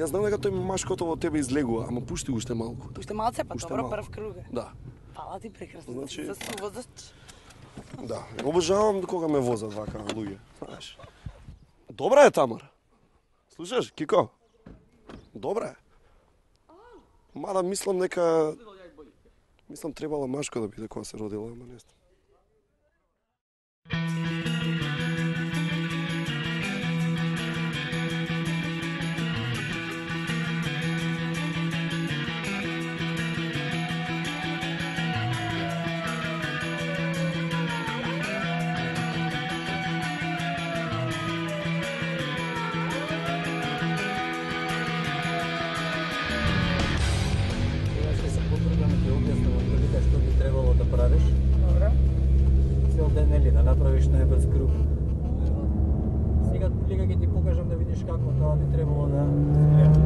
Јас знам дека тој машкото во тебе излегува, ама пушти уште малку. Уште малце, па Уште добро, малку. прв круг е. Да. Фала ти, прекрасно. Значи- За сувозач. Да, обожавам кога ме возат вака луѓе, знаеш. Добра е Тамара. Слушаш, Кико? Добра е. Мада мислам дека требало машко да биде кога се родила, ама не знам. Сега ще се потрудам да ти објаснам отприлика што би требало да правиш. Добро. Цел ден нели да направиш најбрз круг. Сега отприлика ќе ти покажам да видиш како тоа би требало да изгледа.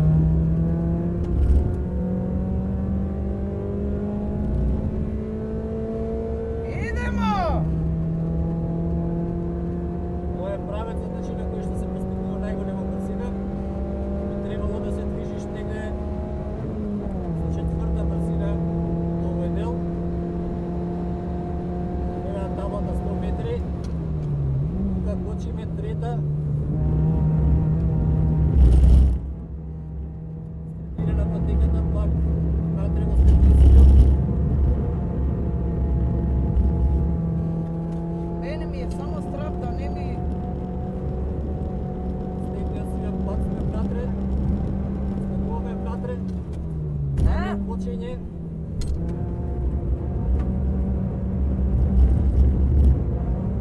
Идемо! Тоа е правецот значи на кој што се постигнува најголема брзина. Би требало да се движиш негде со четврта брзина до овој дел. Сега таблата 100 метри. Кога кочиме трета. Стартира на патеката пак натре во степенството. Мене ми е само страв да не ми... Стегнем сега, бацаме внатре. Стегуваме внатре. А? Почиње.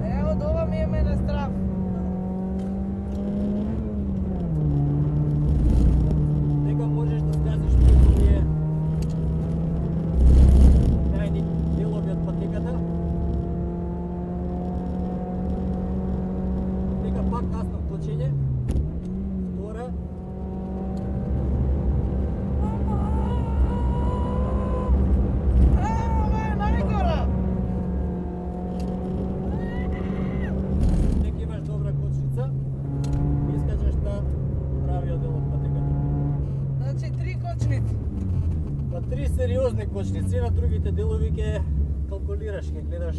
Ево, ова ми е мене страв. Дека можеш да скажеш преку тие најни делови од патеката. Дека пак касно почиње. Втора. Ова е најгора. Дека имаш добра кочница. Искачаш на правиот дел од патеката. Значи, 3 кочници. Па 3 сериозни кочници, на другите делови ќе калкулираш, ќе гледаш.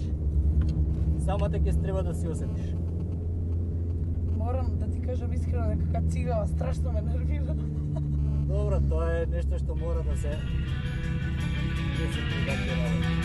Самата ќе треба да си осетиш. Морам да ти кажам искрено дека цигава страшно ме нервира. Добро, тоа е нешто што мора да се такви работи.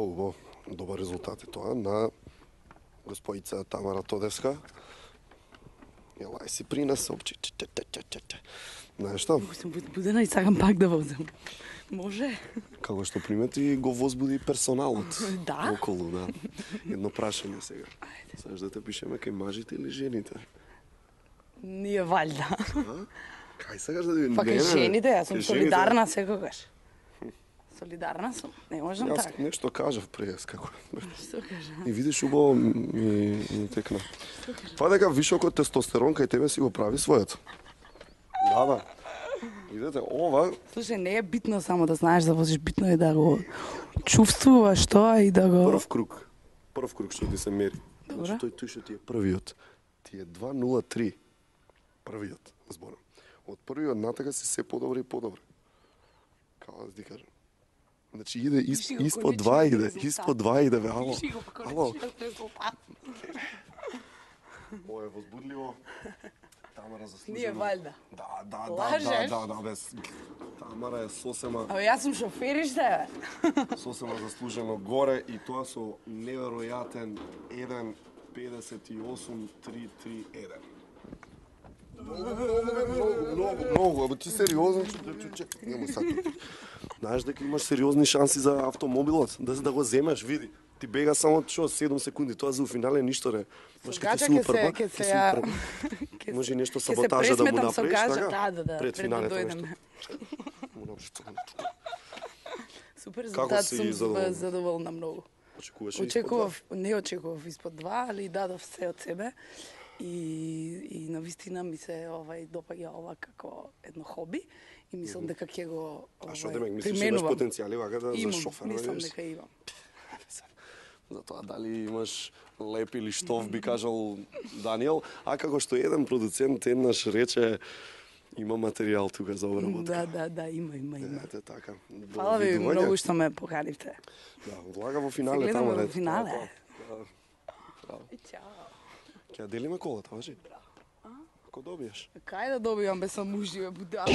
убаво. Добар резултат е тоа на господица Тамара Тодевска. Елај си при нас, опче. Знаеш што? Сум будена и сакам пак да возам. Може? Како што примети, го возбуди персоналот. Да? Околу, да. Едно прашање сега. Саш да те пишеме кај мажите или жените? Ние валјда. А? Кај сакаш да ви... Па кај жените, јас сум кај жените. солидарна секогаш. Солидарна сум, не можам Јас така. нешто кажав прес, како... Што кажа? И видиш, убаво ми текна. Тоа дека вишокот тестостерон кај тебе си го прави своето. Да. Видете, ова... Слушај, не е битно само да знаеш да возиш, битно е да го чувствуваш тоа и да го... Прв круг што ти се мери. Добро. Значи, тој што ти е првиот. Ти е 2.03. Првиот, зборам. Од првиот натака си се подобри и подобри. Како да ти кажам. Значи иде Виши го испод конечниот 2 иде, резултат. испод 2 иде, бе, ало. Виши го Ало, конечниот резултат. ова е возбудливо. Тамара заслужено. Ние валјда. Да, Лажеш? без. Тамара е сосема Абе, јас сум шофериште, бе. сосема заслужено горе и тоа со неверојатен 1.58.331. Многу, абе ти сериозно, чекай, нема сакам. Знаеш дека имаш сериозни шанси за автомобилот, да го земеш, види. Ти бега само 7 секунди, тоа за финале ништо не. Маш ке Гача ти ќе супер, се- ба, ќе ќе се си ја- упрба. Ке се- Може и нешто ќе се саботажа да му пресметам со направиш, Гача, така? да, Пред пред да финалето дојдеме. нешто. Му направиш тоа нешто. Супер Како резултат, си сум задоволна? задоволна многу. Очекуваш ли Не очекував испод 2, али дадов се од себе. И на вистина ми се допаѓа ова како едно хоби и мислам дека ќе го А што демек, мислиш имаш применувам. потенцијали вака да за Имам, шофер? мислам видиш? дека имам. Затоа дали имаш леп или штов, би кажал Даниел, а како што еден продуцент еднаш рече има материјал тука за обработка. Да, има. Ете така. Фала ви Довидување. многу што ме поканивте. Да, одлага во Се финале гледаме таму. во ете, финале. тоа, тоа. Чао. Ќе ја делиме колата, важи? Ако добиеш. Кај да добивам без сам мужи, бе, будала.